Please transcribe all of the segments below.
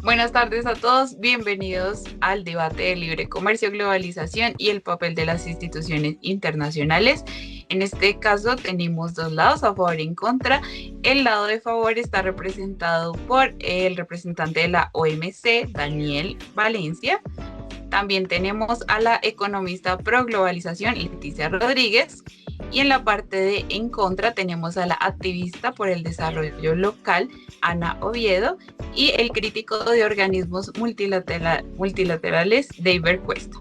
Buenas tardes a todos, bienvenidos al debate de libre comercio, globalización y el papel de las instituciones internacionales. En este caso tenemos dos lados, a favor y en contra. El lado de favor está representado por el representante de la OMC, Daniel Valencia. También tenemos a la economista pro globalización, Leticia Rodríguez. Y en la parte de en contra tenemos a la activista por el desarrollo local, Ana Oviedo, y el crítico de organismos multilaterales, David Cuesta.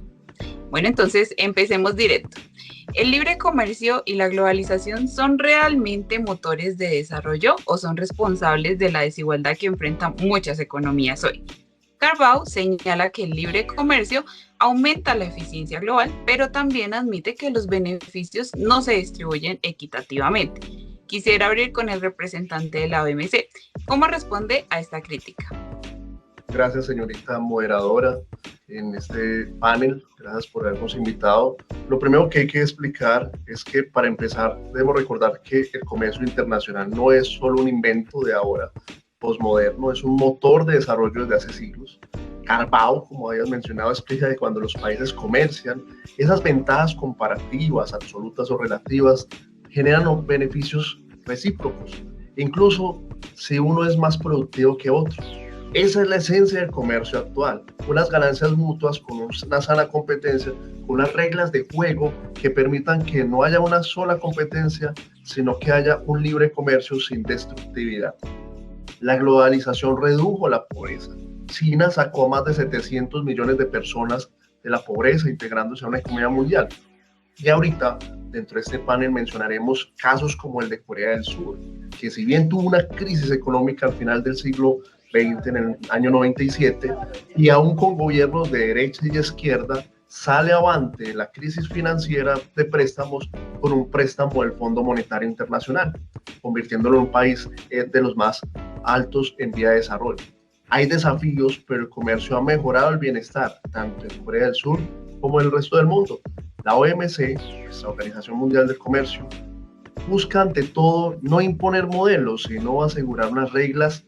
Bueno, entonces empecemos directo. ¿El libre comercio y la globalización son realmente motores de desarrollo o son responsables de la desigualdad que enfrentan muchas economías hoy? Carbau señala que el libre comercio aumenta la eficiencia global, pero también admite que los beneficios no se distribuyen equitativamente. Quisiera abrir con el representante de la OMC. ¿Cómo responde a esta crítica? Gracias, señorita moderadora, en este panel. Gracias por habernos invitado. Lo primero que hay que explicar es que, para empezar, debemos recordar que el comercio internacional no es solo un invento de ahora, posmoderno, es un motor de desarrollo desde hace siglos. Carbau, como habías mencionado, explica que cuando los países comercian, esas ventajas comparativas, absolutas o relativas, generan beneficios recíprocos, incluso si uno es más productivo que otro. Esa es la esencia del comercio actual, unas ganancias mutuas con una sana competencia, con unas reglas de juego que permitan que no haya una sola competencia, sino que haya un libre comercio sin destructividad. La globalización redujo la pobreza. China sacó a más de 700 millones de personas de la pobreza, integrándose a una economía mundial. Y ahorita, dentro de este panel, mencionaremos casos como el de Corea del Sur, que si bien tuvo una crisis económica al final del siglo XX, en el año 97, y aún con gobiernos de derecha y de izquierda, sale avante de la crisis financiera de préstamos con un préstamo del Fondo Monetario Internacional, convirtiéndolo en un país de los más altos en vía de desarrollo. Hay desafíos, pero el comercio ha mejorado el bienestar, tanto en Corea del Sur como en el resto del mundo. La OMC, la Organización Mundial del Comercio, busca ante todo no imponer modelos, sino asegurar unas reglas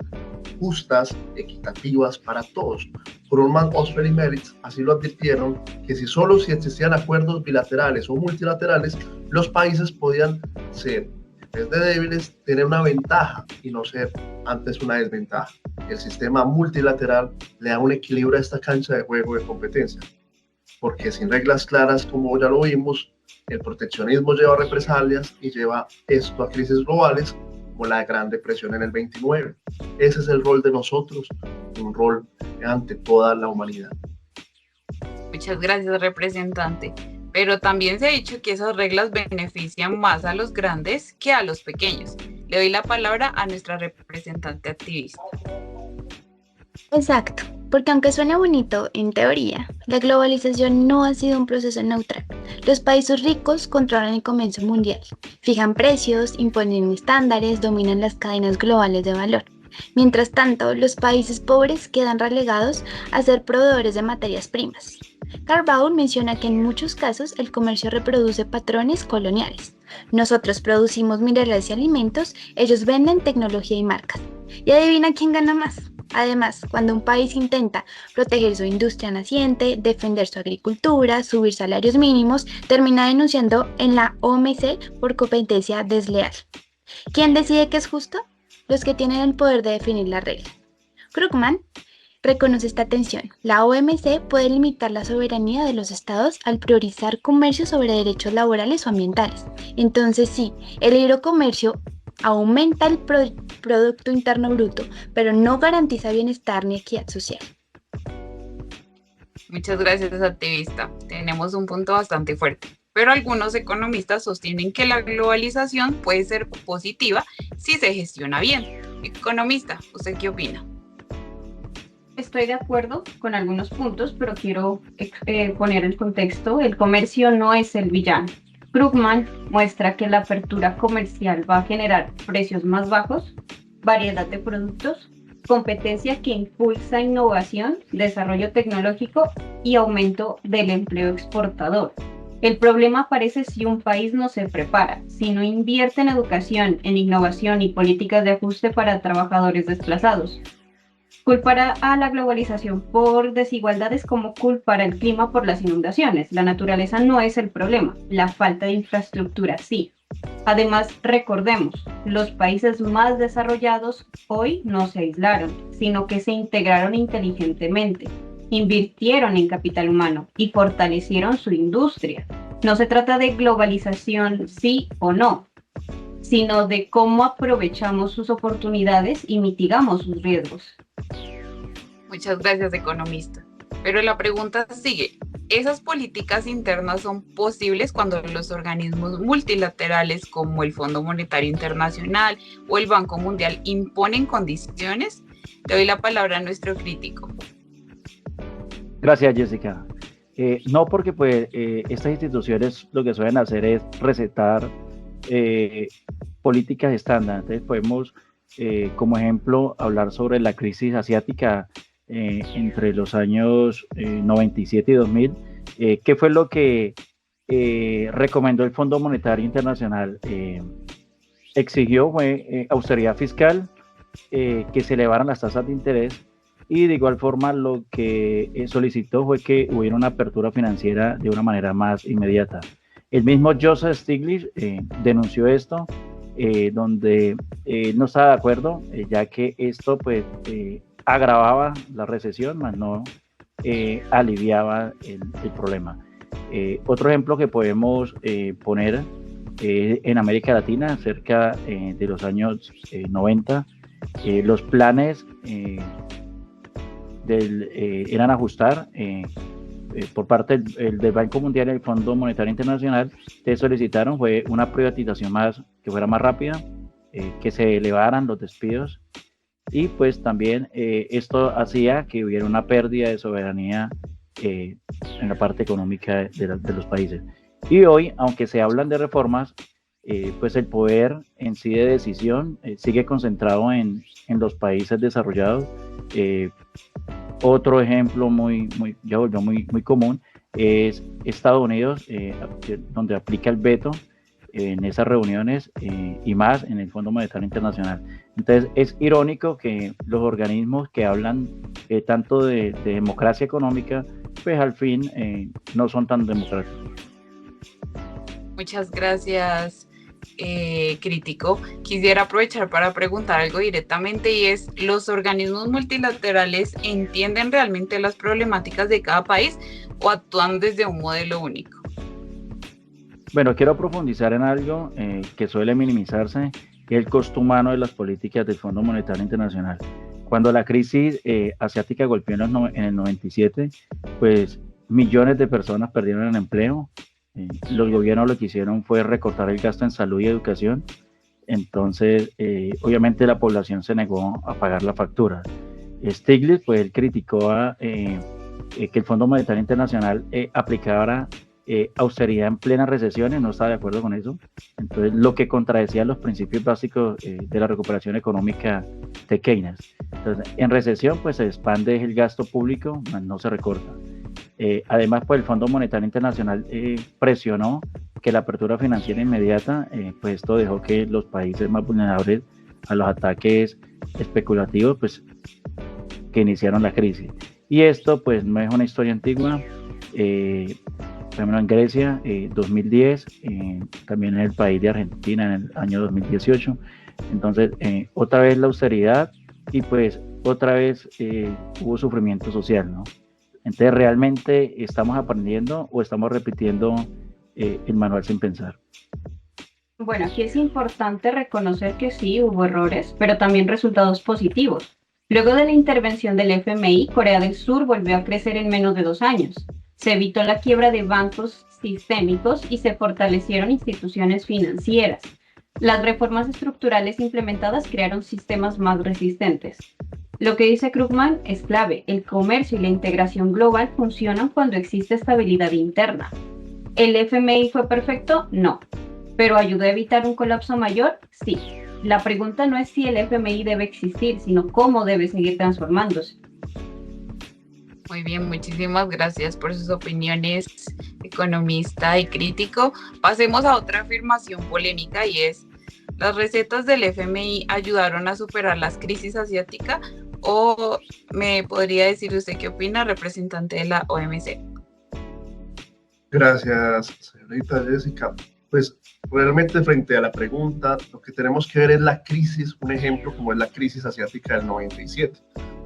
justas, equitativas para todos. Krugman, Osfer y Meritz así lo advirtieron, que si existían acuerdos bilaterales o multilaterales, los países podían ser, en vez de débiles, tener una ventaja y no ser antes una desventaja. El sistema multilateral le da un equilibrio a esta cancha de juego de competencia, porque sin reglas claras, como ya lo vimos, el proteccionismo lleva a represalias y lleva esto a crisis globales, como la Gran Depresión en el 29. Ese es el rol de nosotros, un rol ante toda la humanidad. Muchas gracias, representante. Pero también se ha dicho que esas reglas benefician más a los grandes que a los pequeños. Le doy la palabra a nuestra representante activista. Exacto, porque aunque suene bonito en teoría, la globalización no ha sido un proceso neutral. Los países ricos controlan el comercio mundial, fijan precios, imponen estándares, dominan las cadenas globales de valor. Mientras tanto, los países pobres quedan relegados a ser proveedores de materias primas. Carbau menciona que en muchos casos el comercio reproduce patrones coloniales. Nosotros producimos minerales y alimentos, ellos venden tecnología y marcas. Y adivina quién gana más. Además, cuando un país intenta proteger su industria naciente, defender su agricultura, subir salarios mínimos, termina denunciando en la OMC por competencia desleal. ¿Quién decide qué es justo? Los que tienen el poder de definir la regla. Krugman reconoce esta tensión. La OMC puede limitar la soberanía de los estados al priorizar comercio sobre derechos laborales o ambientales. Entonces sí, el libre comercio aumenta el Producto Interno Bruto, pero no garantiza bienestar ni equidad social. Muchas gracias, activista. Tenemos un punto bastante fuerte. Pero algunos economistas sostienen que la globalización puede ser positiva si se gestiona bien. Economista, ¿usted qué opina? Estoy de acuerdo con algunos puntos, pero quiero poner el contexto. El comercio no es el villano. Krugman muestra que la apertura comercial va a generar precios más bajos, variedad de productos, competencia que impulsa innovación, desarrollo tecnológico y aumento del empleo exportador. El problema aparece si un país no se prepara, si no invierte en educación, en innovación y políticas de ajuste para trabajadores desplazados. Culpar a la globalización por desigualdades como culpar al clima por las inundaciones. La naturaleza no es el problema, la falta de infraestructura sí. Además, recordemos, los países más desarrollados hoy no se aislaron, sino que se integraron inteligentemente, invirtieron en capital humano y fortalecieron su industria. No se trata de globalización sí o no, sino de cómo aprovechamos sus oportunidades y mitigamos sus riesgos. Muchas gracias, economista. Pero la pregunta sigue, ¿esas políticas internas son posibles cuando los organismos multilaterales como el Fondo Monetario Internacional o el Banco Mundial imponen condiciones? Le doy la palabra a nuestro crítico. Gracias, Jessica. No, porque pues estas instituciones lo que suelen hacer es recetar políticas estándar. Entonces podemos, como ejemplo, hablar sobre la crisis asiática entre los años 97 y 2000. ¿Qué fue lo que recomendó el Fondo Monetario Internacional? Exigió austeridad fiscal, que se elevaran las tasas de interés, y de igual forma lo que solicitó fue que hubiera una apertura financiera de una manera más inmediata. El mismo Joseph Stiglitz denunció esto, donde no estaba de acuerdo, ya que esto pues agravaba la recesión, más no aliviaba el problema. Otro ejemplo que podemos poner en América Latina, cerca de los años 90, los planes eran ajustar por parte del Banco Mundial y el Fondo Monetario Internacional. Que solicitaron fue una privatización que fuera más rápida, que se elevaran los despidos, y pues también esto hacía que hubiera una pérdida de soberanía en la parte económica de los países. Y hoy, aunque se hablan de reformas, pues el poder en sí de decisión sigue concentrado en los países desarrollados. Otro ejemplo ya volvió muy común es Estados Unidos, donde aplica el veto en esas reuniones y más en el Fondo Monetario Internacional. Entonces es irónico que los organismos que hablan tanto de democracia económica, pues al fin no son tan democráticos. Muchas gracias, crítico. Quisiera aprovechar para preguntar algo directamente, y es, ¿los organismos multilaterales entienden realmente las problemáticas de cada país o actúan desde un modelo único? Bueno, quiero profundizar en algo que suele minimizarse, que es el costo humano de las políticas del Fondo Monetario Internacional. Cuando la crisis asiática golpeó en el 97, pues millones de personas perdieron el empleo. Los gobiernos lo que hicieron fue recortar el gasto en salud y educación. Entonces, obviamente la población se negó a pagar la factura. Stiglitz, pues él criticó que el Fondo Monetario Internacional aplicara austeridad en plena recesión, y no estaba de acuerdo con eso. Entonces, lo que contradecía los principios básicos de la recuperación económica de Keynes. Entonces, en recesión, pues se expande el gasto público, no se recorta. Además, pues el Fondo Monetario Internacional presionó que la apertura financiera inmediata, pues esto dejó que los países más vulnerables a los ataques especulativos, pues que iniciaron la crisis. Y esto, pues no es una historia antigua. Primero en Grecia, 2010, también en el país de Argentina en el año 2018. Entonces, otra vez la austeridad, y pues otra vez hubo sufrimiento social, ¿no? Entonces, ¿realmente estamos aprendiendo o estamos repitiendo el manual sin pensar? Bueno, aquí es importante reconocer que sí hubo errores, pero también resultados positivos. Luego de la intervención del FMI, Corea del Sur volvió a crecer en menos de 2 años. Se evitó la quiebra de bancos sistémicos y se fortalecieron instituciones financieras. Las reformas estructurales implementadas crearon sistemas más resistentes. Lo que dice Krugman es clave. El comercio y la integración global funcionan cuando existe estabilidad interna. ¿El FMI fue perfecto? No. ¿Pero ayudó a evitar un colapso mayor? Sí. La pregunta no es si el FMI debe existir, sino cómo debe seguir transformándose. Muy bien, muchísimas gracias por sus opiniones, economista y crítico. Pasemos a otra afirmación polémica, y es: ¿las recetas del FMI ayudaron a superar las crisis asiáticas ¿O me podría decir usted qué opina, representante de la OMC? Gracias, señorita Jessica. Pues realmente frente a la pregunta, lo que tenemos que ver es la crisis, un ejemplo como es la crisis asiática del 97,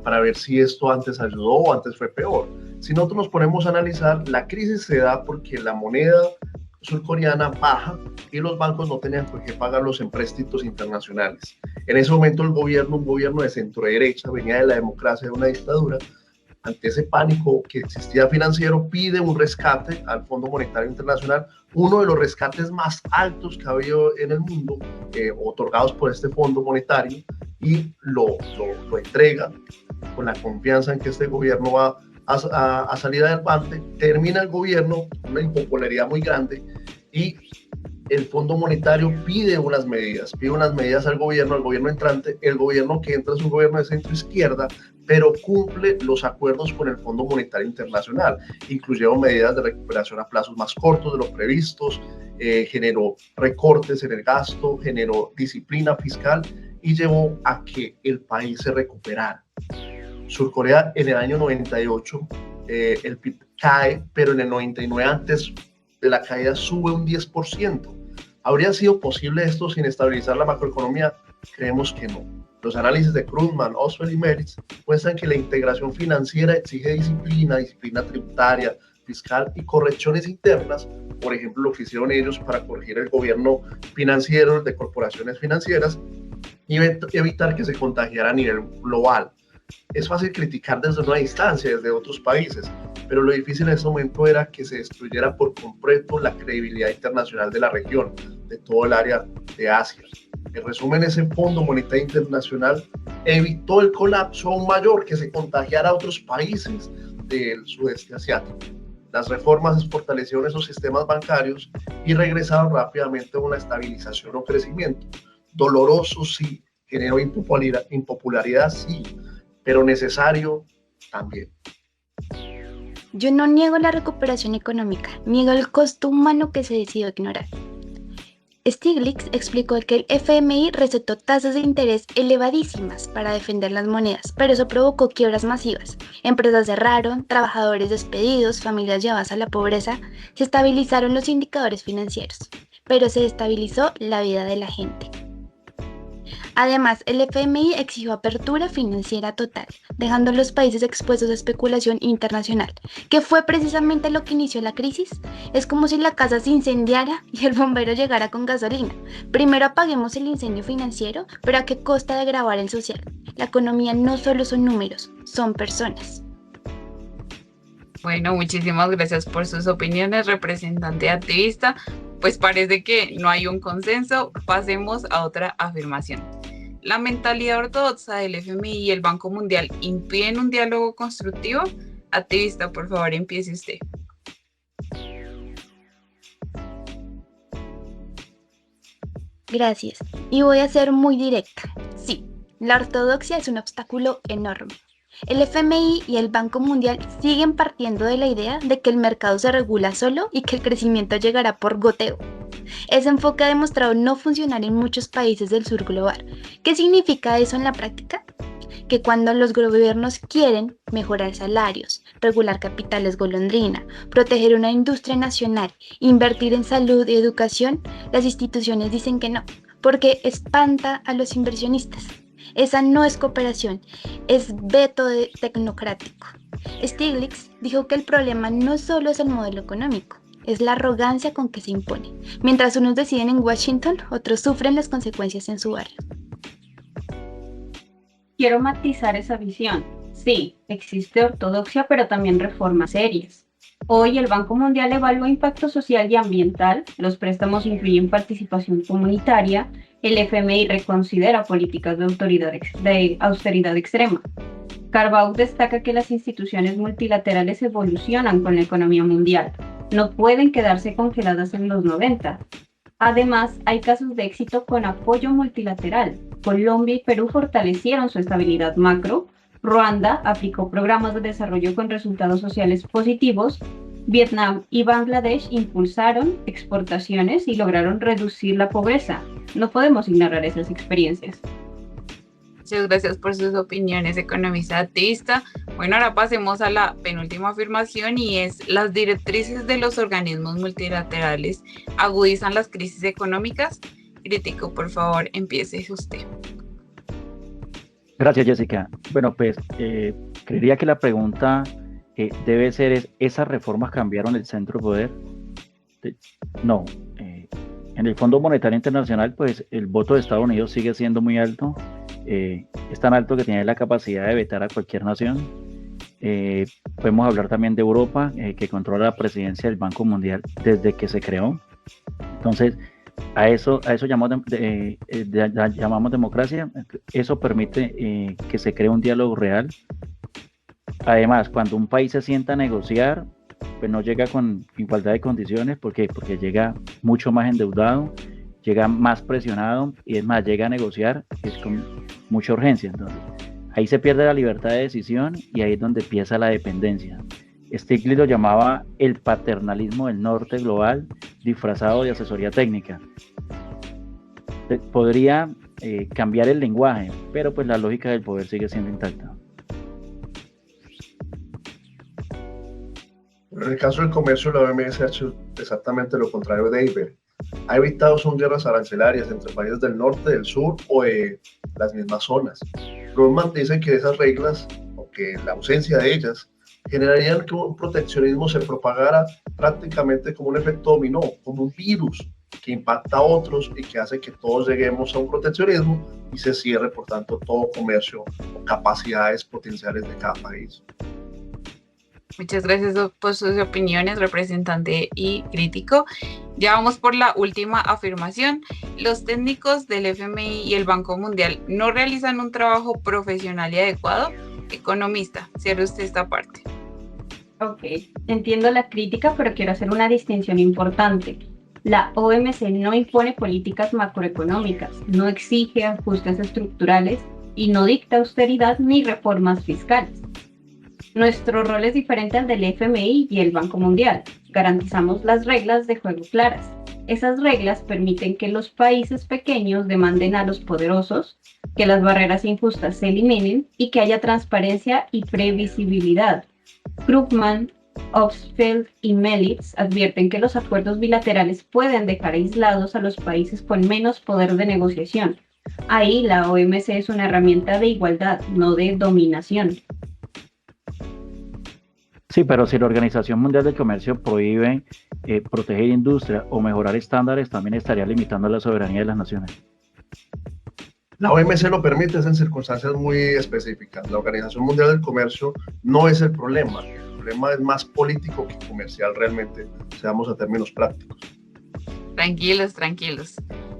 para ver si esto antes ayudó o antes fue peor. Si nosotros nos ponemos a analizar, la crisis se da porque la moneda surcoreana baja y los bancos no tenían por qué pagar los empréstitos internacionales. En ese momento el gobierno, un gobierno de centro derecha, venía de la democracia de una dictadura, ante ese pánico que existía financiero, pide un rescate al Fondo Monetario Internacional, uno de los rescates más altos que ha habido en el mundo, otorgados por este Fondo Monetario, y lo entrega con la confianza en que este gobierno va a salir adelante. Termina el gobierno, una impopularidad muy grande, y el Fondo Monetario pide unas medidas al gobierno entrante. El gobierno que entra es un gobierno de centro izquierda, pero cumple los acuerdos con el Fondo Monetario Internacional, incluyeron medidas de recuperación a plazos más cortos de lo previstos, generó recortes en el gasto, generó disciplina fiscal y llevó a que el país se recuperara. Surcorea en el año 98, el PIB cae, pero en el 99, antes de la caída, sube un 10%. ¿Habría sido posible esto sin estabilizar la macroeconomía? Creemos que no. Los análisis de Krugman, Oswald y Meritz muestran que la integración financiera exige disciplina tributaria, fiscal y correcciones internas. Por ejemplo, lo que hicieron ellos para corregir el gobierno financiero de corporaciones financieras y evitar que se contagiara a nivel global. Es fácil criticar desde una distancia, desde otros países, pero lo difícil en ese momento era que se destruyera por completo la credibilidad internacional de la región, de todo el área de Asia. En resumen, ese Fondo Monetario Internacional evitó el colapso aún mayor, que se contagiara a otros países del sudeste asiático. Las reformas fortalecieron esos sistemas bancarios y regresaron rápidamente a una estabilización o crecimiento. Doloroso sí, generó impopularidad sí, pero necesario también. Yo no niego la recuperación económica, niego el costo humano que se decidió ignorar. Stiglitz explicó que el FMI recetó tasas de interés elevadísimas para defender las monedas, pero eso provocó quiebras masivas. Empresas cerraron, trabajadores despedidos, familias llevadas a la pobreza, se estabilizaron los indicadores financieros, pero se destabilizó la vida de la gente. Además, el FMI exigió apertura financiera total, dejando a los países expuestos a especulación internacional, que fue precisamente lo que inició la crisis. Es como si la casa se incendiara y el bombero llegara con gasolina. Primero apaguemos el incendio financiero, pero ¿a qué costa de agravar el social? La economía no solo son números, son personas. Bueno, muchísimas gracias por sus opiniones, representante activista. Pues parece que no hay un consenso. Pasemos a otra afirmación. ¿La mentalidad ortodoxa del FMI y el Banco Mundial impiden un diálogo constructivo? Activista, por favor, empiece usted. Gracias. Y voy a ser muy directa. Sí, la ortodoxia es un obstáculo enorme. El FMI y el Banco Mundial siguen partiendo de la idea de que el mercado se regula solo y que el crecimiento llegará por goteo. Ese enfoque ha demostrado no funcionar en muchos países del sur global. ¿Qué significa eso en la práctica? Que cuando los gobiernos quieren mejorar salarios, regular capitales golondrina, proteger una industria nacional, invertir en salud y educación, las instituciones dicen que no, porque espanta a los inversionistas. Esa no es cooperación, es veto tecnocrático. Stiglitz dijo que el problema no solo es el modelo económico, es la arrogancia con que se impone. Mientras unos deciden en Washington, otros sufren las consecuencias en su barrio. Quiero matizar esa visión. Sí, existe ortodoxia, pero también reformas serias. Hoy el Banco Mundial evalúa impacto social y ambiental, los préstamos incluyen participación comunitaria, el FMI reconsidera políticas de austeridad extrema. Carbaugh destaca que las instituciones multilaterales evolucionan con la economía mundial, no pueden quedarse congeladas en los 90. Además, hay casos de éxito con apoyo multilateral. Colombia y Perú fortalecieron su estabilidad macro, Ruanda aplicó programas de desarrollo con resultados sociales positivos, Vietnam y Bangladesh impulsaron exportaciones y lograron reducir la pobreza. No podemos ignorar esas experiencias. Muchas gracias por sus opiniones, economista activista. Bueno, ahora pasemos a la penúltima afirmación y es: las directrices de los organismos multilaterales agudizan las crisis económicas. Crítico, por favor, empiece usted. Gracias, Jessica. Bueno, pues creería que la pregunta debe ser: ¿esas reformas cambiaron el centro de poder? No. En el Fondo Monetario Internacional, pues el voto de Estados Unidos sigue siendo muy alto. Es tan alto que tiene la capacidad de vetar a cualquier nación. Podemos hablar también de Europa, que controla la presidencia del Banco Mundial desde que se creó. Entonces, a eso llamamos democracia. Eso permite que se cree un diálogo real. Además, cuando un país se sienta a negociar, pues no llega con igualdad de condiciones. ¿Por qué? Porque llega mucho más endeudado, llega más presionado y es más, llega a negociar es con mucha urgencia. Entonces, ahí se pierde la libertad de decisión y ahí es donde empieza la dependencia. Stiglitz lo llamaba el paternalismo del norte global disfrazado de asesoría técnica. Podría cambiar el lenguaje, pero pues la lógica del poder sigue siendo intacta. En el caso del comercio, la OMS ha hecho exactamente lo contrario de Eiber. Ha evitado son guerras arancelarias entre países del norte, del sur o de las mismas zonas. Krugman dice que esas reglas, o que la ausencia de ellas, generarían que un proteccionismo se propagara prácticamente como un efecto dominó, como un virus que impacta a otros y que hace que todos lleguemos a un proteccionismo y se cierre, por tanto, todo comercio o capacidades potenciales de cada país. Muchas gracias por sus opiniones, representante y crítico. Ya vamos por la última afirmación. Los técnicos del FMI y el Banco Mundial no realizan un trabajo profesional y adecuado. Economista, cierre usted esta parte. Ok, entiendo la crítica, pero quiero hacer una distinción importante. La OMC no impone políticas macroeconómicas, no exige ajustes estructurales y no dicta austeridad ni reformas fiscales. Nuestro rol es diferente al del FMI y el Banco Mundial. Garantizamos las reglas de juego claras. Esas reglas permiten que los países pequeños demanden a los poderosos, que las barreras injustas se eliminen y que haya transparencia y previsibilidad. Krugman, Obstfeld y Melitz advierten que los acuerdos bilaterales pueden dejar aislados a los países con menos poder de negociación. Ahí la OMC es una herramienta de igualdad, no de dominación. Sí, pero si la Organización Mundial del Comercio prohíbe proteger industria o mejorar estándares, también estaría limitando la soberanía de las naciones. La OMC lo permite en circunstancias muy específicas. La Organización Mundial del Comercio no es el problema. El problema es más político que comercial realmente, seamos a términos prácticos. Tranquilos, tranquilos.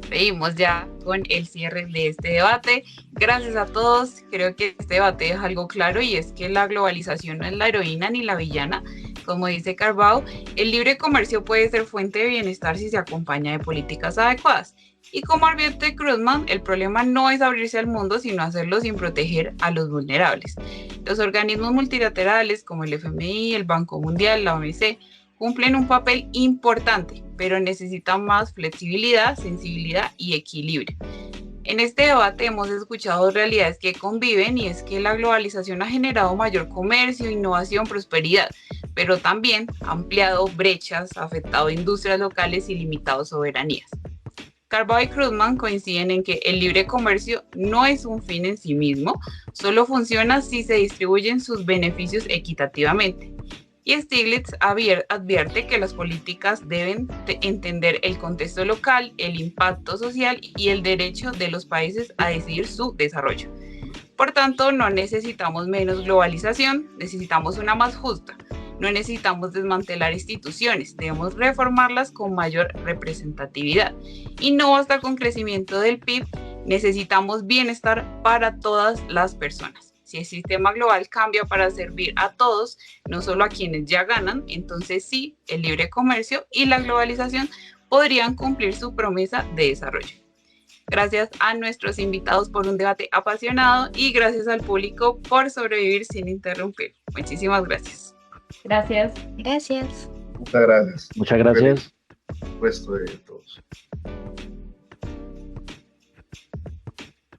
Seguimos ya con el cierre de este debate. Gracias a todos. Creo que este debate deja algo claro y es que la globalización no es la heroína ni la villana. Como dice Carbao, el libre comercio puede ser fuente de bienestar si se acompaña de políticas adecuadas. Y como advierte Krugman, el problema no es abrirse al mundo, sino hacerlo sin proteger a los vulnerables. Los organismos multilaterales como el FMI, el Banco Mundial, la OMC, cumplen un papel importante, pero necesitan más flexibilidad, sensibilidad y equilibrio. En este debate hemos escuchado realidades que conviven y es que la globalización ha generado mayor comercio, innovación, prosperidad, pero también ha ampliado brechas, ha afectado industrias locales y limitado soberanías. Carbao y Krugman coinciden en que el libre comercio no es un fin en sí mismo, solo funciona si se distribuyen sus beneficios equitativamente. Y Stiglitz advierte que las políticas deben entender el contexto local, el impacto social y el derecho de los países a decidir su desarrollo. Por tanto, no necesitamos menos globalización, necesitamos una más justa. No necesitamos desmantelar instituciones, debemos reformarlas con mayor representatividad. Y no basta con crecimiento del PIB, necesitamos bienestar para todas las personas. Si el sistema global cambia para servir a todos, no solo a quienes ya ganan, entonces sí, el libre comercio y la globalización podrían cumplir su promesa de desarrollo. Gracias a nuestros invitados por un debate apasionado y gracias al público por sobrevivir sin interrumpir. Muchísimas gracias. Gracias. Gracias. Muchas gracias. Muchas gracias. Puesto de todos.